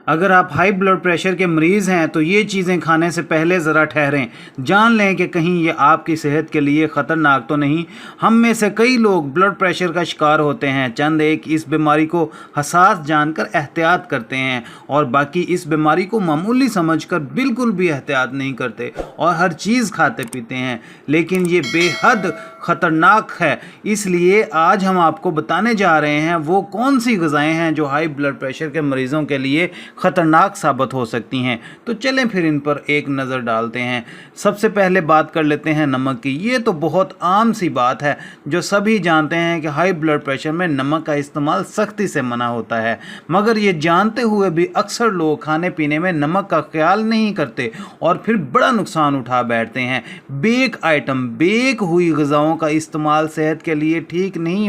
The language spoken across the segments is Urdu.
اگر آپ ہائی بلڈ پریشر کے مریض ہیں تو یہ چیزیں کھانے سے پہلے ذرا ٹھہریں، جان لیں کہ کہیں یہ آپ کی صحت کے لیے خطرناک تو نہیں۔ ہم میں سے کئی لوگ بلڈ پریشر کا شکار ہوتے ہیں، چند ایک اس بیماری کو حساس جان کر احتیاط کرتے ہیں اور باقی اس بیماری کو معمولی سمجھ کر بالکل بھی احتیاط نہیں کرتے اور ہر چیز کھاتے پیتے ہیں، لیکن یہ بے حد خطرناک ہے۔ اس لیے آج ہم آپ کو بتانے جا رہے ہیں وہ کون سی غذائیں ہیں جو ہائی بلڈ پریشر کے مریضوں کے لیے خطرناک ثابت ہو سکتی ہیں۔ تو چلیں پھر ان پر ایک نظر ڈالتے ہیں۔ سب سے پہلے بات کر لیتے ہیں نمک کی۔ یہ تو بہت عام سی بات ہے جو سبھی جانتے ہیں کہ ہائی بلڈ پریشر میں نمک کا استعمال سختی سے منع ہوتا ہے، مگر یہ جانتے ہوئے بھی اکثر لوگ کھانے پینے میں نمک کا خیال نہیں کرتے اور پھر بڑا نقصان اٹھا بیٹھتے ہیں۔ بیک ہوئی غذاؤں کا استعمال صحت کے لیے ٹھیک نہیں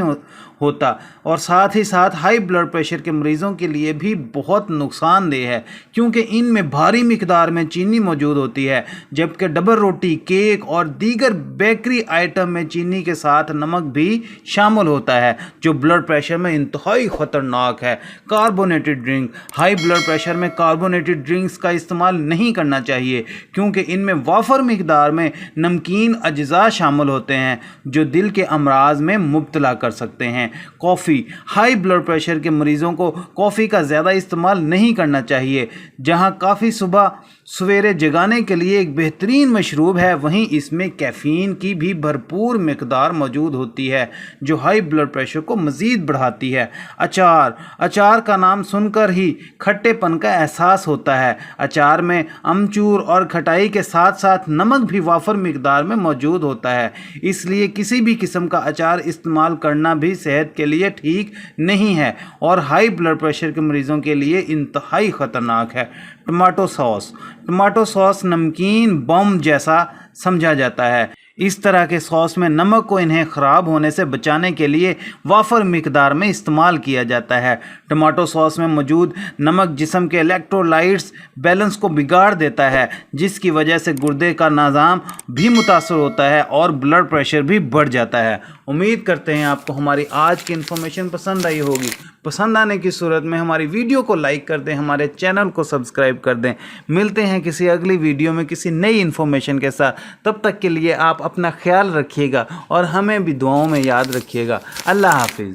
ہوتا اور ساتھ ہی ساتھ ہائی بلڈ پریشر کے مریضوں کے لیے بھی بہت نقصان دہ ہے، کیونکہ ان میں بھاری مقدار میں چینی موجود ہوتی ہے، جبکہ ڈبل روٹی، کیک اور دیگر بیکری آئٹم میں چینی کے ساتھ نمک بھی شامل ہوتا ہے، جو بلڈ پریشر میں انتہائی خطرناک ہے۔ Carbonated drink. High blood pressure میں کاربونیٹڈ ڈرنکس کا استعمال نہیں کرنا چاہیے، کیونکہ ان میں وافر مقدار میں نمکین اجزاء شامل ہوتے ہیں جو دل کے امراض میں مبتلا کر سکتے ہیں۔ کافی۔ ہائی بلڈ پریشر کے مریضوں کو کافی کا زیادہ استعمال نہیں کرنا چاہیے۔ جہاں کافی صبح سویرے جگانے کے لیے ایک بہترین مشروب ہے، وہیں اس میں کیفین کی بھی بھرپور مقدار موجود ہوتی ہے جو ہائی بلڈ پریشر کو مزید بڑھاتی ہے۔ اچار کا نام سن کر ہی کھٹے پن کا احساس ہوتا ہے۔ اچار میں امچور اور کھٹائی کے ساتھ ساتھ نمک بھی وافر مقدار میں موجود ہوتا ہے، اس لیے کسی بھی قسم کا اچار استعمال کرنا بھی صحت کے لیے ٹھیک نہیں ہے اور ہائی بلڈ پریشر کے مریضوں کے لیے انتہائی خطرناک ہے۔ ٹماٹو ساس۔ ٹماٹو ساس نمکین بم جیسا سمجھا جاتا ہے۔ اس طرح کے ساس میں نمک کو انہیں خراب ہونے سے بچانے کے لیے وافر مقدار میں استعمال کیا جاتا ہے۔ ٹماٹو ساس میں موجود نمک جسم کے الیکٹرولائٹس بیلنس کو بگاڑ دیتا ہے، جس کی وجہ سے گردے کا نظام بھی متاثر ہوتا ہے اور بلڈ پریشر بھی بڑھ جاتا ہے۔ امید کرتے ہیں آپ کو ہماری آج کی انفارمیشن پسند آئی ہوگی۔ پسند آنے کی صورت میں ہماری ویڈیو کو لائک کر دیں، ہمارے چینل کو سبسکرائب کر دیں۔ ملتے ہیں کسی اگلی ویڈیو میں کسی نئی انفارمیشن کے ساتھ۔ تب تک کے لیے آپ اپنا خیال رکھیے گا اور ہمیں بھی دعاؤں میں یاد رکھیے گا۔ اللہ حافظ۔